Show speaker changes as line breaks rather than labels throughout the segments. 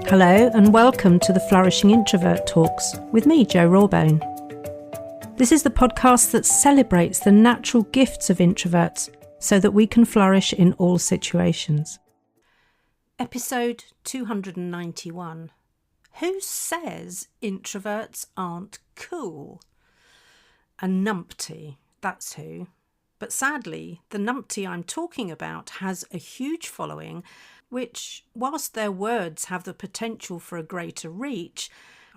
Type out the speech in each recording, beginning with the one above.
Hello and welcome to the Flourishing Introvert Talks with me, Jo Rawbone. This is the podcast that celebrates the natural gifts of introverts so that we can flourish in all situations. Episode 291. Who says introverts aren't cool? A numpty, that's who. But sadly, the numpty I'm talking about has a huge following, which, whilst their words have the potential for a greater reach,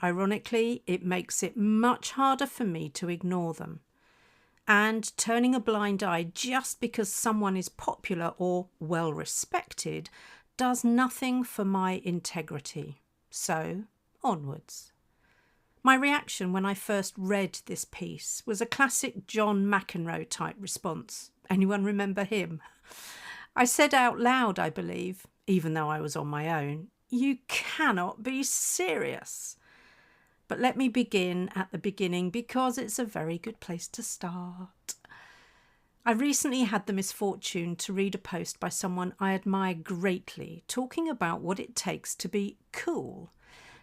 ironically, it makes it much harder for me to ignore them. And turning a blind eye just because someone is popular or well respected does nothing for my integrity. So, onwards. My reaction when I first read this piece was a classic John McEnroe type response. Anyone remember him? I said out loud, I believe, even though I was on my own, "You cannot be serious." But let me begin at the beginning because it's a very good place to start. I recently had the misfortune to read a post by someone I admire greatly talking about what it takes to be cool.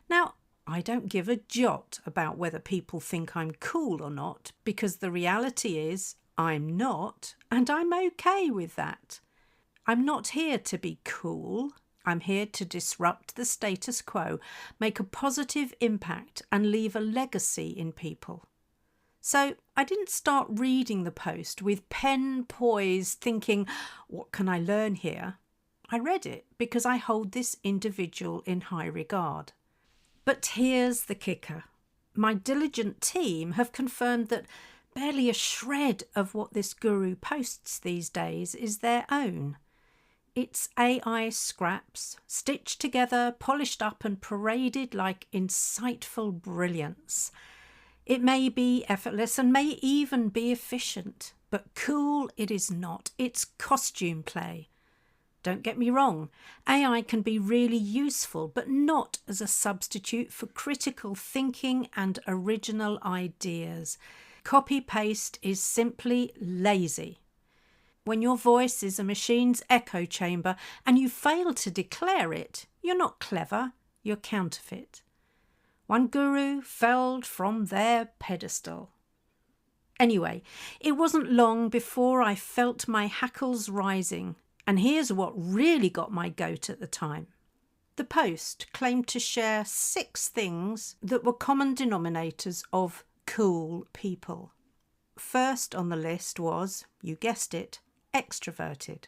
Now, I don't give a jot about whether people think I'm cool or not, because the reality is I'm not, and I'm okay with that. I'm not here to be cool. I'm here to disrupt the status quo, make a positive impact and leave a legacy in people. So I didn't start reading the post with pen poised thinking, what can I learn here? I read it because I hold this individual in high regard. But here's the kicker. My diligent team have confirmed that barely a shred of what this guru posts these days is their own. It's AI scraps, stitched together, polished up and paraded like insightful brilliance. It may be effortless and may even be efficient, but cool it is not. It's costume play. Don't get me wrong, AI can be really useful, but not as a substitute for critical thinking and original ideas. Copy-paste is simply lazy. When your voice is a machine's echo chamber and you fail to declare it, you're not clever, you're counterfeit. One guru fell from their pedestal. Anyway, it wasn't long before I felt my hackles rising, and here's what really got my goat at the time. The post claimed to share 6 things that were common denominators of cool people. First on the list was, you guessed it, extroverted.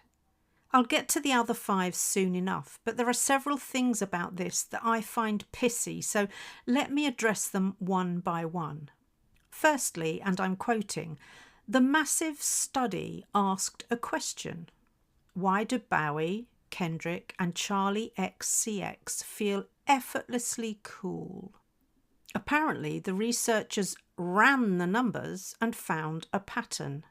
I'll get to the other 5 soon enough, but there are several things about this that I find pissy, so let me address them one by one. Firstly, and I'm quoting, the massive study asked a question. Why do Bowie, Kendrick and Charlie XCX feel effortlessly cool? Apparently, the researchers ran the numbers and found a pattern.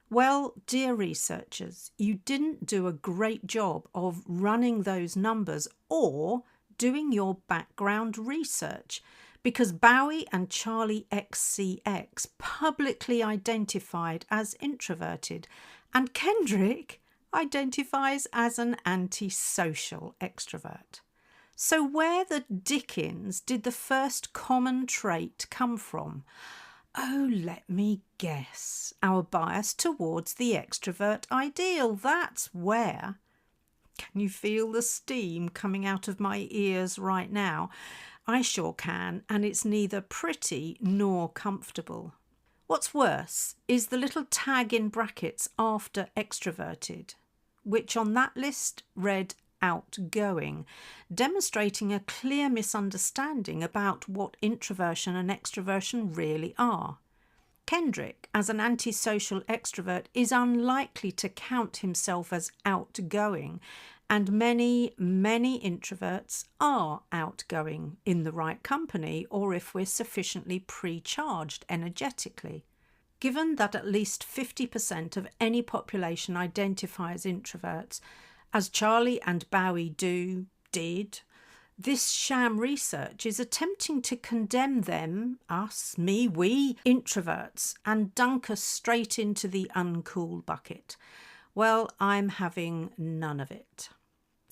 Well, dear researchers, you didn't do a great job of running those numbers or doing your background research, because Bowie and Charlie XCX publicly identified as introverted, and Kendrick identifies as an antisocial extrovert. So where the dickens did the first common trait come from? Oh, let me guess. Our bias towards the extrovert ideal. That's where. Can you feel the steam coming out of my ears right now? I sure can, and it's neither pretty nor comfortable. What's worse is the little tag in brackets after extroverted, which on that list read outgoing, demonstrating a clear misunderstanding about what introversion and extroversion really are. Kendrick, as an antisocial extrovert, is unlikely to count himself as outgoing, and many introverts are outgoing in the right company or if we're sufficiently pre-charged energetically. Given that at least 50% of any population identify as introverts, as Charlie and Bowie did, this sham research is attempting to condemn them, us, me, we, introverts, and dunk us straight into the uncool bucket. Well, I'm having none of it.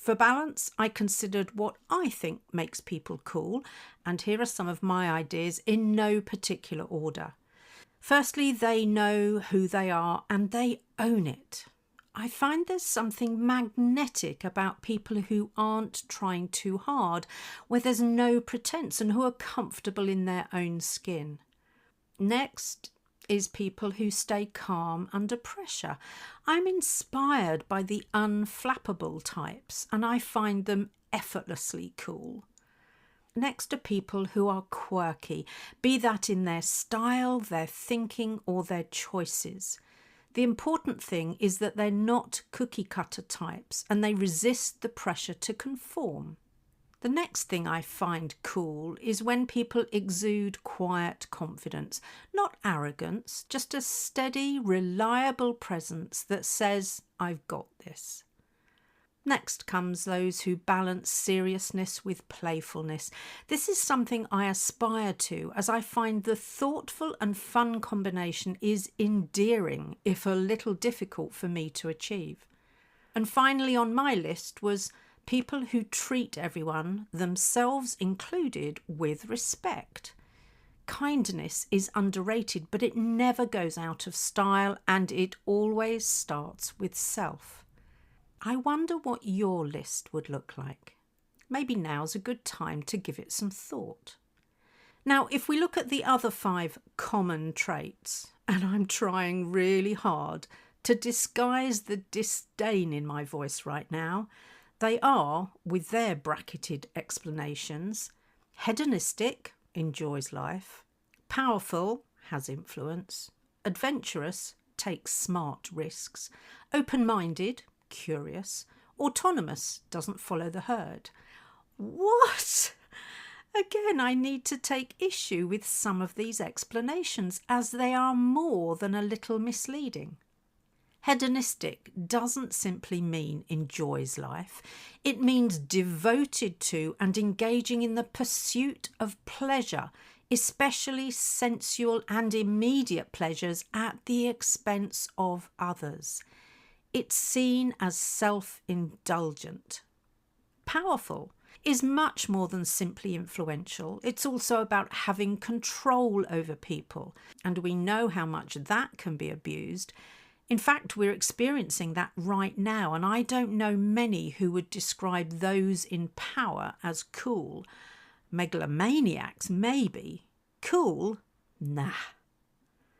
For balance, I considered what I think makes people cool, and here are some of my ideas in no particular order. Firstly, they know who they are and they own it. I find there's something magnetic about people who aren't trying too hard, where there's no pretense and who are comfortable in their own skin. Next is people who stay calm under pressure. I'm inspired by the unflappable types and I find them effortlessly cool. Next are people who are quirky, be that in their style, their thinking or their choices. The important thing is that they're not cookie-cutter types and they resist the pressure to conform. The next thing I find cool is when people exude quiet confidence, not arrogance, just a steady, reliable presence that says, I've got this. Next comes those who balance seriousness with playfulness. This is something I aspire to, as I find the thoughtful and fun combination is endearing, if a little difficult for me to achieve. And finally on my list was people who treat everyone, themselves included, with respect. Kindness is underrated, but it never goes out of style and it always starts with self. I wonder what your list would look like. Maybe now's a good time to give it some thought. Now, if we look at the other 5 common traits, and I'm trying really hard to disguise the disdain in my voice right now, they are, with their bracketed explanations, hedonistic, enjoys life, powerful, has influence, adventurous, takes smart risks, open-minded, curious, autonomous, doesn't follow the herd. What? Again, I need to take issue with some of these explanations as they are more than a little misleading. Hedonistic doesn't simply mean enjoys life. It means devoted to and engaging in the pursuit of pleasure, especially sensual and immediate pleasures at the expense of others. It's seen as self-indulgent. Powerful is much more than simply influential. It's also about having control over people, and we know how much that can be abused. In fact, we're experiencing that right now, and I don't know many who would describe those in power as cool. Megalomaniacs, maybe. Cool? Nah.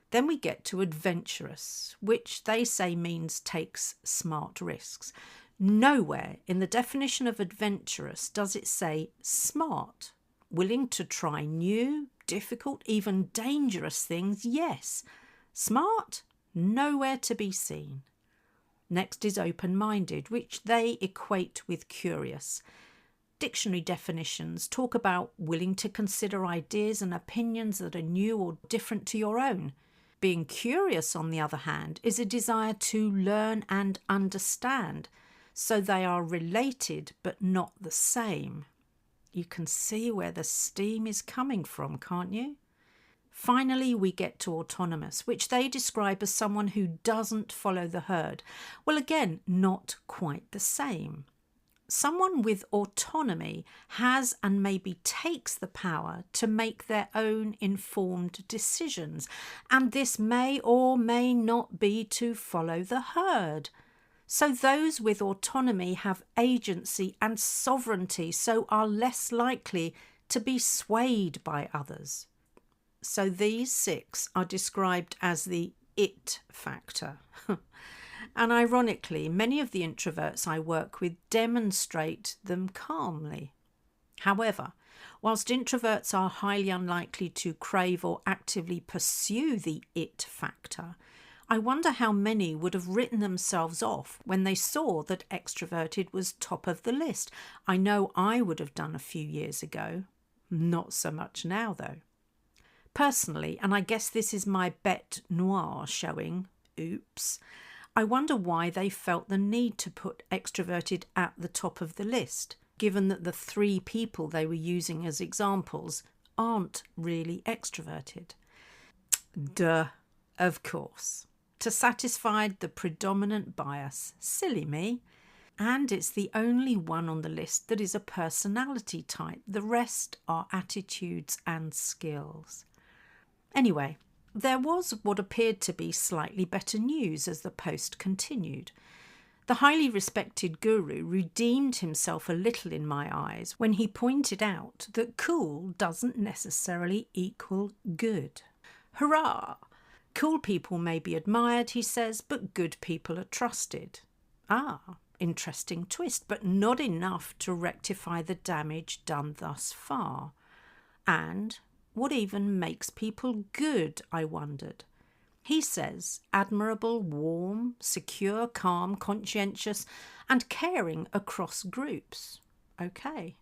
Then we get to adventurous, which they say means takes smart risks. Nowhere in the definition of adventurous does it say smart. Willing to try new, difficult, even dangerous things, yes. Smart? Nowhere to be seen. Next is open-minded, which they equate with curious. Dictionary definitions talk about willing to consider ideas and opinions that are new or different to your own. Being curious, on the other hand, is a desire to learn and understand, so they are related but not the same. You can see where the steam is coming from, can't you? Finally, we get to autonomous, which they describe as someone who doesn't follow the herd. Well, again, not quite the same. Someone with autonomy has and maybe takes the power to make their own informed decisions, and this may or may not be to follow the herd. So those with autonomy have agency and sovereignty, so are less likely to be swayed by others. So these 6 are described as the it factor. And ironically, many of the introverts I work with demonstrate them calmly. However, whilst introverts are highly unlikely to crave or actively pursue the it factor, I wonder how many would have written themselves off when they saw that extroverted was top of the list. I know I would have done a few years ago. Not so much now, though. Personally, and I guess this is my bête noire showing, oops, I wonder why they felt the need to put extroverted at the top of the list, given that the 3 people they were using as examples aren't really extroverted. Duh, of course. To satisfy the predominant bias. Silly me. And it's the only one on the list that is a personality type. The rest are attitudes and skills. Anyway, there was what appeared to be slightly better news as the post continued. The highly respected guru redeemed himself a little in my eyes when he pointed out that cool doesn't necessarily equal good. Hurrah! Cool people may be admired, he says, but good people are trusted. Ah, interesting twist, but not enough to rectify the damage done thus far. And what even makes people good, I wondered. He says admirable, warm, secure, calm, conscientious, and caring across groups. Okay.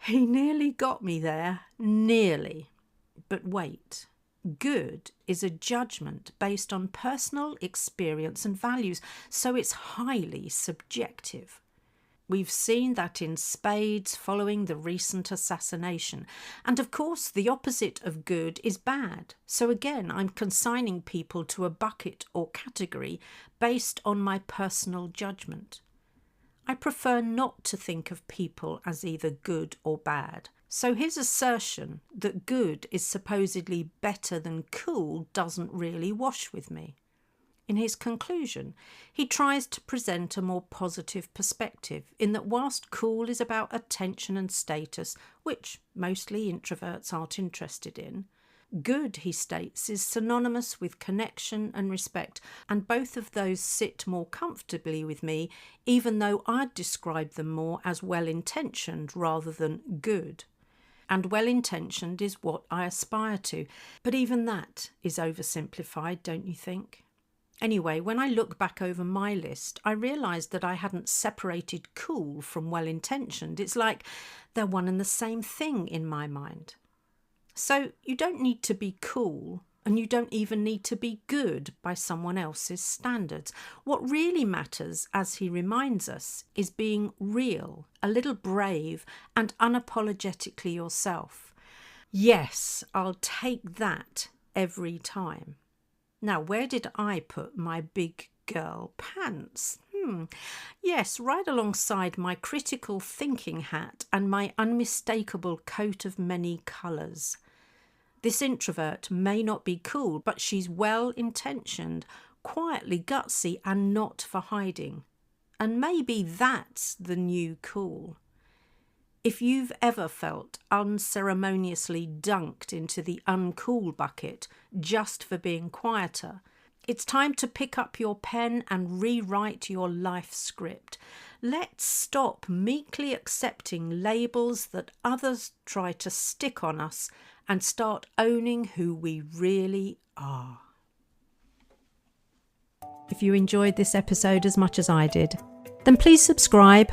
He nearly got me there. Nearly. But wait. Good is a judgment based on personal experience and values, so it's highly subjective. We've seen that in spades following the recent assassination. And of course, the opposite of good is bad. So again, I'm consigning people to a bucket or category based on my personal judgment. I prefer not to think of people as either good or bad. So his assertion that good is supposedly better than cool doesn't really wash with me. In his conclusion, he tries to present a more positive perspective in that whilst cool is about attention and status, which mostly introverts aren't interested in, good, he states, is synonymous with connection and respect, and both of those sit more comfortably with me, even though I'd describe them more as well-intentioned rather than good. And well-intentioned is what I aspire to, but even that is oversimplified, don't you think? Anyway, when I look back over my list, I realised that I hadn't separated cool from well-intentioned. It's like they're one and the same thing in my mind. So you don't need to be cool, and you don't even need to be good by someone else's standards. What really matters, as he reminds us, is being real, a little brave, and unapologetically yourself. Yes, I'll take that every time. Now, where did I put my big girl pants? Yes, right alongside my critical thinking hat and my unmistakable coat of many colours. This introvert may not be cool, but she's well-intentioned, quietly gutsy and not for hiding. And maybe that's the new cool. If you've ever felt unceremoniously dunked into the uncool bucket just for being quieter, it's time to pick up your pen and rewrite your life script. Let's stop meekly accepting labels that others try to stick on us and start owning who we really are. If you enjoyed this episode as much as I did, then please subscribe,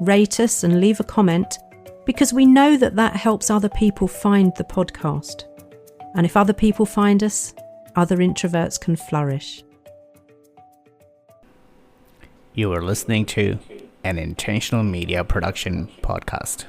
rate us and leave a comment, because we know that helps other people find the podcast. And if other people find us, other introverts can flourish.
You are listening to an Intentional Media Production podcast.